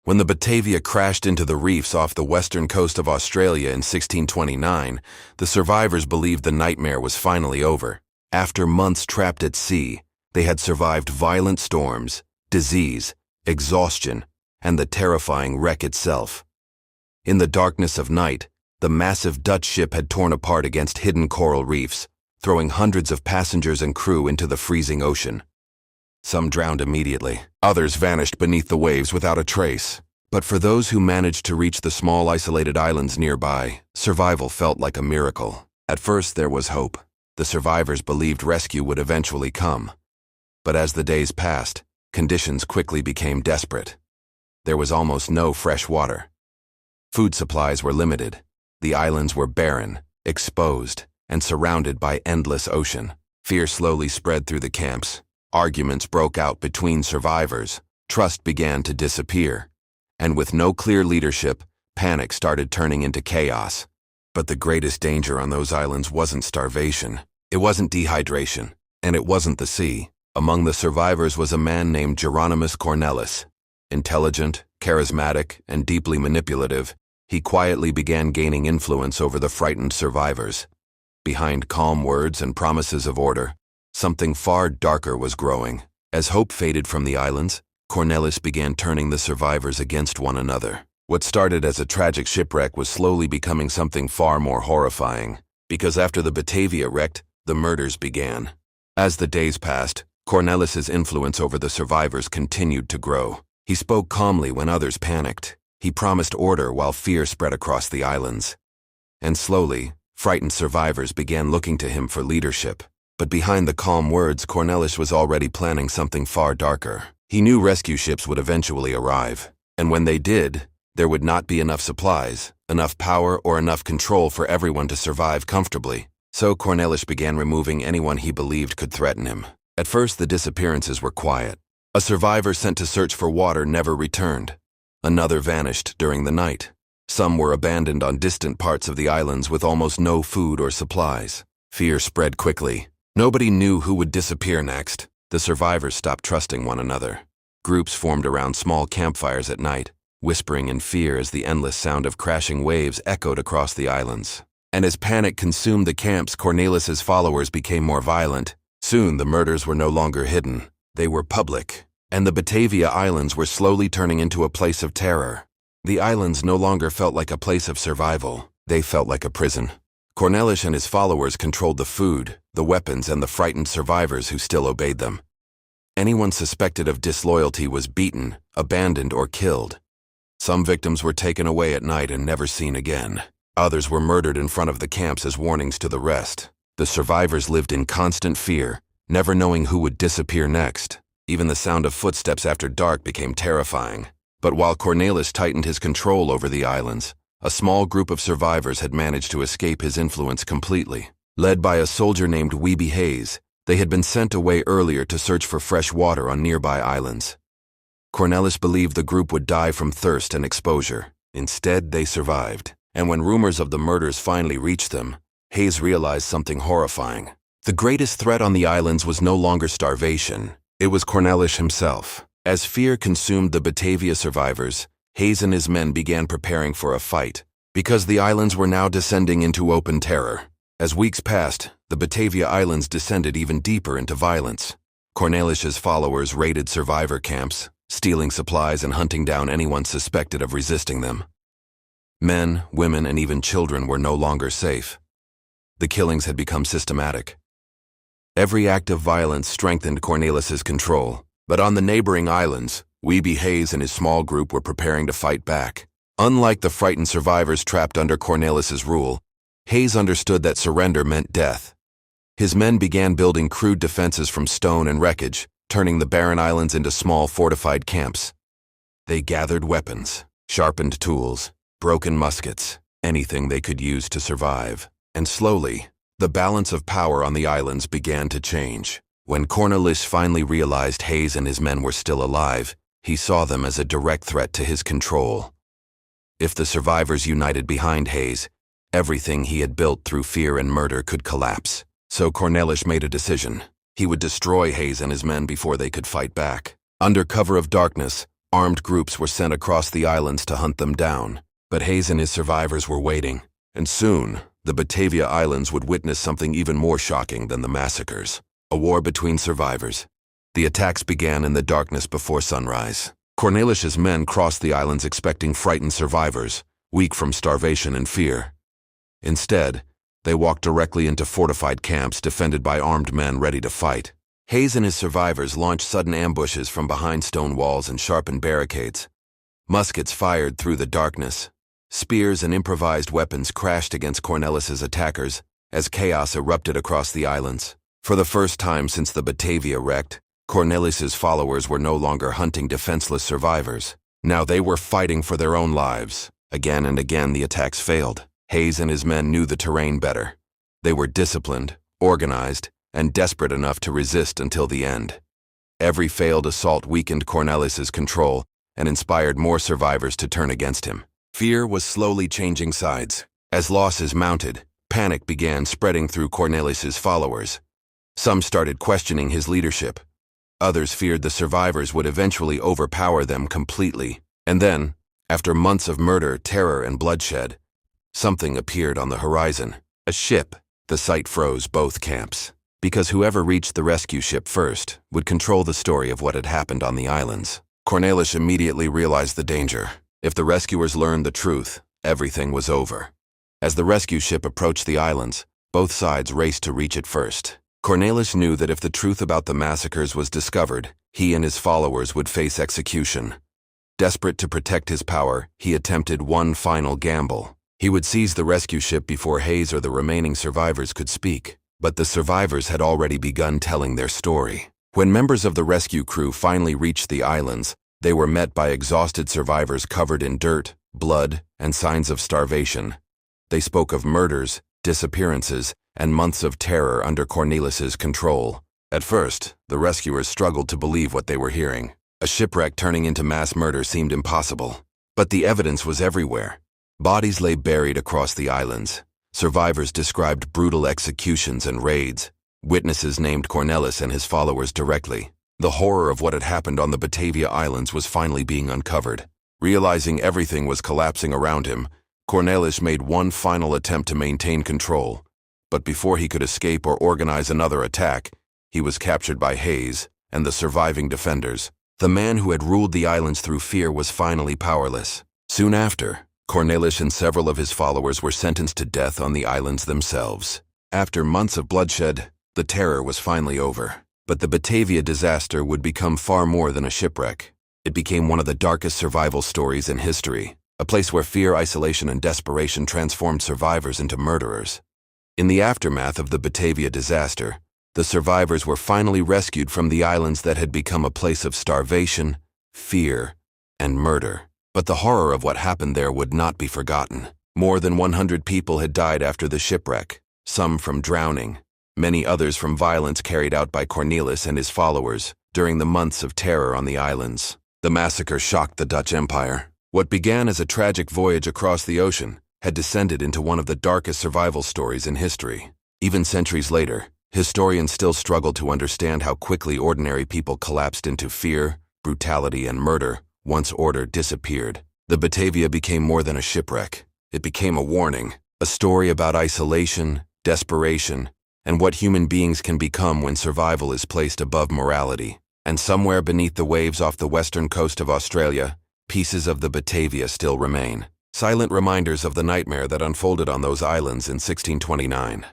When the Batavia crashed into the reefs off the western coast of Australia in 1629, the survivors believed the nightmare was finally over. After months trapped at sea, they had survived violent storms, disease, exhaustion, and the terrifying wreck itself. In the darkness of night, the massive Dutch ship had torn apart against hidden coral reefs, throwing hundreds of passengers and crew into the freezing ocean. Some drowned immediately, others vanished beneath the waves without a trace. But for those who managed to reach the small isolated islands nearby, survival felt like a miracle. At first there was hope. The survivors believed rescue would eventually come. But as the days passed, conditions quickly became desperate. There was almost no fresh water. Food supplies were limited. The islands were barren, exposed, and surrounded by endless ocean. Fear slowly spread through the camps. Arguments broke out between survivors. Trust began to disappear. And with no clear leadership, panic started turning into chaos. But the greatest danger on those islands wasn't starvation. It wasn't dehydration. And it wasn't the sea. Among the survivors was a man named Jeronimus Cornelisz. Intelligent, charismatic, and deeply manipulative, he quietly began gaining influence over the frightened survivors. Behind calm words and promises of order, something far darker was growing. As hope faded from the islands, Cornelisz began turning the survivors against one another. What started as a tragic shipwreck was slowly becoming something far more horrifying, because after the Batavia wrecked, the murders began. As the days passed, Cornelisz's influence over the survivors continued to grow. He spoke calmly when others panicked. He promised order while fear spread across the islands. And slowly, frightened survivors began looking to him for leadership. But behind the calm words, Cornelisz was already planning something far darker. He knew rescue ships would eventually arrive. And when they did, there would not be enough supplies, enough power, or enough control for everyone to survive comfortably. So Cornelisz began removing anyone he believed could threaten him. At first, the disappearances were quiet. A survivor sent to search for water never returned. Another vanished during the night. Some were abandoned on distant parts of the islands with almost no food or supplies. Fear spread quickly. Nobody knew who would disappear next. The survivors stopped trusting one another. Groups formed around small campfires at night, whispering in fear as the endless sound of crashing waves echoed across the islands. And as panic consumed the camps, Cornelisz's followers became more violent. Soon the murders were no longer hidden. They were public, and the Batavia Islands were slowly turning into a place of terror. The islands no longer felt like a place of survival. They felt like a prison. Cornelisz and his followers controlled the food, the weapons, and the frightened survivors who still obeyed them. Anyone suspected of disloyalty was beaten, abandoned, or killed. Some victims were taken away at night and never seen again. Others were murdered in front of the camps as warnings to the rest. The survivors lived in constant fear, never knowing who would disappear next. Even the sound of footsteps after dark became terrifying. But while Cornelisz tightened his control over the islands, a small group of survivors had managed to escape his influence completely. Led by a soldier named Weeby Hayes, they had been sent away earlier to search for fresh water on nearby islands. Cornelisz believed the group would die from thirst and exposure. Instead, they survived. And when rumors of the murders finally reached them, Hayes realized something horrifying. The greatest threat on the islands was no longer starvation. It was Cornelisz himself. As fear consumed the Batavia survivors, Hayes and his men began preparing for a fight, because the islands were now descending into open terror. As weeks passed, the Batavia Islands descended even deeper into violence. Cornelisz's followers raided survivor camps, stealing supplies and hunting down anyone suspected of resisting them. Men, women, and even children were no longer safe. The killings had become systematic. Every act of violence strengthened Cornelisz's control, but on the neighboring islands, Weeby Hayes and his small group were preparing to fight back. Unlike the frightened survivors trapped under Cornelisz's rule, Hayes understood that surrender meant death. His men began building crude defenses from stone and wreckage, turning the barren islands into small fortified camps. They gathered weapons, sharpened tools, broken muskets, anything they could use to survive. And slowly, the balance of power on the islands began to change. When Cornelisz finally realized Hayes and his men were still alive, he saw them as a direct threat to his control. If the survivors united behind Hayes, everything he had built through fear and murder could collapse. So Cornelisz made a decision. He would destroy Hayes and his men before they could fight back. Under cover of darkness, Armed groups were sent across the islands to hunt them down, but Hayes and his survivors were waiting, and soon, the Batavia Islands would witness something even more shocking than the massacres: a war between survivors. The attacks began in the darkness before sunrise. Cornelish's men crossed the islands expecting frightened survivors, weak from starvation and fear. Instead, they walked directly into fortified camps defended by armed men ready to fight. Hayes and his survivors launched sudden ambushes from behind stone walls and sharpened barricades. Muskets fired through the darkness. Spears and improvised weapons crashed against Cornelish's attackers as chaos erupted across the islands. For the first time since the Batavia wrecked, Cornelish's followers were no longer hunting defenseless survivors. Now they were fighting for their own lives. Again and again the attacks failed. Hayes and his men knew the terrain better. They were disciplined, organized, and desperate enough to resist until the end. Every failed assault weakened Cornelish's control and inspired more survivors to turn against him. Fear was slowly changing sides. As losses mounted, panic began spreading through Cornelish's followers. Some started questioning his leadership. Others feared the survivors would eventually overpower them completely. And then, after months of murder, terror, and bloodshed, something appeared on the horizon. A ship. The sight froze both camps, because whoever reached the rescue ship first would control the story of what had happened on the islands. Cornelisz immediately realized the danger. If the rescuers learned the truth, everything was over. As the rescue ship approached the islands, both sides raced to reach it first. Cornelisz knew that if the truth about the massacres was discovered, he and his followers would face execution. Desperate to protect his power, he attempted one final gamble. He would seize the rescue ship before Hayes or the remaining survivors could speak. But the survivors had already begun telling their story. When members of the rescue crew finally reached the islands, they were met by exhausted survivors covered in dirt, blood, and signs of starvation. They spoke of murders, disappearances, and months of terror under Cornelish's control. At first, the rescuers struggled to believe what they were hearing. A shipwreck turning into mass murder seemed impossible. But the evidence was everywhere. Bodies lay buried across the islands. Survivors described brutal executions and raids. Witnesses named Cornelisz and his followers directly. The horror of what had happened on the Batavia Islands was finally being uncovered. Realizing everything was collapsing around him, Cornelisz made one final attempt to maintain control. But before he could escape or organize another attack, he was captured by Hayes and the surviving defenders. The man who had ruled the islands through fear was finally powerless. Soon after, Cornelisz and several of his followers were sentenced to death on the islands themselves. After months of bloodshed, the terror was finally over. But the Batavia disaster would become far more than a shipwreck. It became one of the darkest survival stories in history, a place where fear, isolation, and desperation transformed survivors into murderers. In the aftermath of the Batavia disaster, the survivors were finally rescued from the islands that had become a place of starvation, fear, and murder. But the horror of what happened there would not be forgotten. More than 100 people had died after the shipwreck, some from drowning, many others from violence carried out by Cornelisz and his followers during the months of terror on the islands. The massacre shocked the Dutch Empire. What began as a tragic voyage across the ocean had descended into one of the darkest survival stories in history. Even centuries later, historians still struggle to understand how quickly ordinary people collapsed into fear, brutality, and murder once order disappeared. The Batavia became more than a shipwreck. It became a warning, a story about isolation, desperation, and what human beings can become when survival is placed above morality. And somewhere beneath the waves off the western coast of Australia, pieces of the Batavia still remain. Silent reminders of the nightmare that unfolded on those islands in 1629.